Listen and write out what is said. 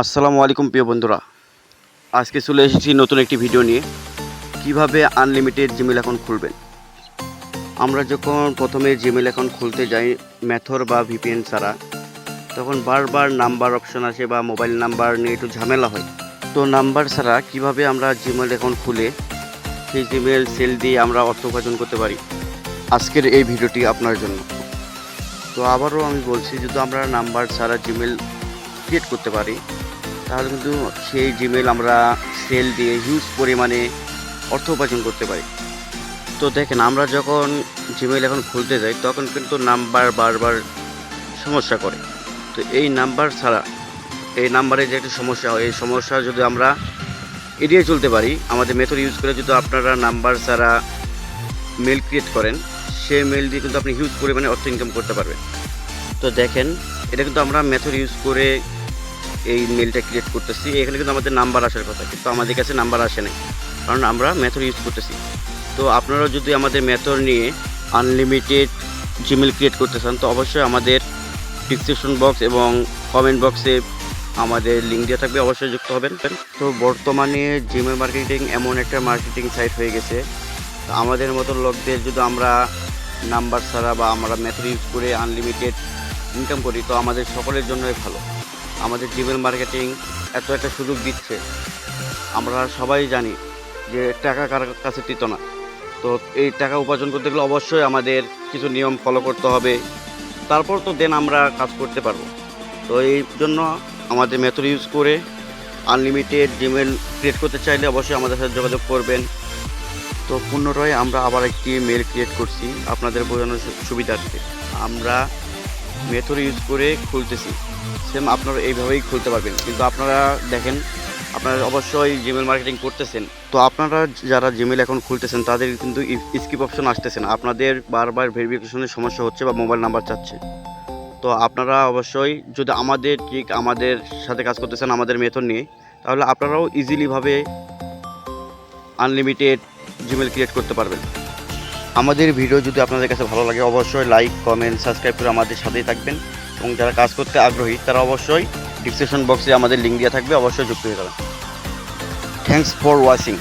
আসসালামু আলাইকুম প্রিয় বন্ধুরা, আজকে চলে এসেছি নতুন একটি ভিডিও নিয়ে। কিভাবে আনলিমিটেড জিমেল অ্যাকাউন্ট খুলবেন। আমরা যখন প্রথমে জিমেল অ্যাকাউন্ট খুলতে যাই মেথর বা ভিপিএন ছাড়া, তখন বারবার নাম্বার অপশন আসে বা মোবাইল নাম্বার নিয়ে একটু ঝামেলা হয়। তো নাম্বার ছাড়া কিভাবে আমরা জিমেল অ্যাকাউন্ট খুলে সেই জিমেল সেল দিয়ে আমরা অর্থ উপার্জন করতে পারি, আজকের এই ভিডিওটি আপনার জন্য। তো আবারও আমি বলছি, যদি আমরা নাম্বার ছাড়া জিমেল ক্রিয়েট করতে পারি, তাহলে কিন্তু সেই জিমেল আমরা সেল দিয়ে হিউজ পরিমাণে অর্থ উপার্জন করতে পারি। তো দেখেন, আমরা যখন জিমেল এখন খুলতে যাই তখন কিন্তু নাম্বার বারবার সমস্যা করে। তো এই নাম্বার ছাড়া, এই নাম্বারে যে একটা সমস্যা হয়, এই সমস্যা যদি আমরা এড়িয়ে চলতে পারি, আমাদের মেথড ইউজ করে যদি আপনারা নাম্বার ছাড়া মেল ক্রিয়েট করেন, সেই মেল দিয়ে কিন্তু আপনি হিউজ পরিমাণে অর্থ ইনকাম করতে পারবেন। তো দেখেন, এটা কিন্তু আমরা মেথড ইউজ করে এই মেলটা ক্রিয়েট করতেছি। এখানে কিন্তু আমাদের নাম্বার আসার কথা, কিন্তু আমাদের কাছে নাম্বার আসে নাই, কারণ আমরা মেথড ইউজ করতেছি। তো আপনারা যদি আমাদের মেথড নিয়ে আনলিমিটেড জিমেল ক্রিয়েট করতে চান, তো অবশ্যই আমাদের ডিসক্রিপশন বক্স এবং কমেন্ট বক্সে আমাদের লিঙ্ক দেওয়া থাকবে, অবশ্যই যুক্ত হবেন। তো বর্তমানে জিমেল মার্কেটিং এমন একটা মার্কেটিং সাইট হয়ে গেছে, তো আমাদের মতো লোকদের যদি আমরা নাম্বার ছাড়া বা আমরা মেথড ইউজ করে আনলিমিটেড ইনকাম করি, তো আমাদের সকলের জন্যই ভালো। আমাদের জিমেল মার্কেটিং এত একটা সুযোগ দিচ্ছে, আমরা সবাই জানি যে টাকা কার কাছে দিত না। তো এই টাকা উপার্জন করতে গেলে অবশ্যই আমাদের কিছু নিয়ম ফলো করতে হবে, তারপর তো দেন আমরা কাজ করতে পারবো। তো এই জন্য আমাদের মেথড ইউজ করে আনলিমিটেড জিমেল ক্রিয়েট করতে চাইলে অবশ্যই আমাদের সাথে যোগাযোগ করবেন। তো পুনরায় আমরা আবার একটি মেল ক্রিয়েট করছি আপনাদের বোঝানোর সুবিধার্থে। আমরা মেথড ইউজ করে খুলতেছি, সেম আপনারা এইভাবেই খুলতে পারবেন। কিন্তু আপনারা দেখেন, আপনারা অবশ্যই জিমেল মার্কেটিং করতেছেন, তো আপনারা যারা জিমেল এখন খুলতেছেন তাদের কিন্তু স্কিপ অপশন আসতেছে না, আপনাদের বারবার ভেরিফিকেশনের সমস্যা হচ্ছে বা মোবাইল নাম্বার চাচ্ছে। তো আপনারা অবশ্যই যদি আমাদের সাথে কাজ করতেছেন আমাদের মেথড নিয়ে, তাহলে আপনারাও ইজিলিভাবে আনলিমিটেড জিমেল ক্রিয়েট করতে পারবেন। আমাদের ভিডিও যদি আপনাদের কাছে ভালো লাগে, অবশ্যই লাইক, কমেন্ট, সাবস্ক্রাইব করে আমাদের সাথেই থাকবেন। এবং যারা কাজ করতে আগ্রহী তারা অবশ্যই ডিসক্রিপশন বক্সে আমাদের লিঙ্ক দেওয়া থাকবে, অবশ্যই যুক্ত হয়ে যাবেন। Thanks for watching.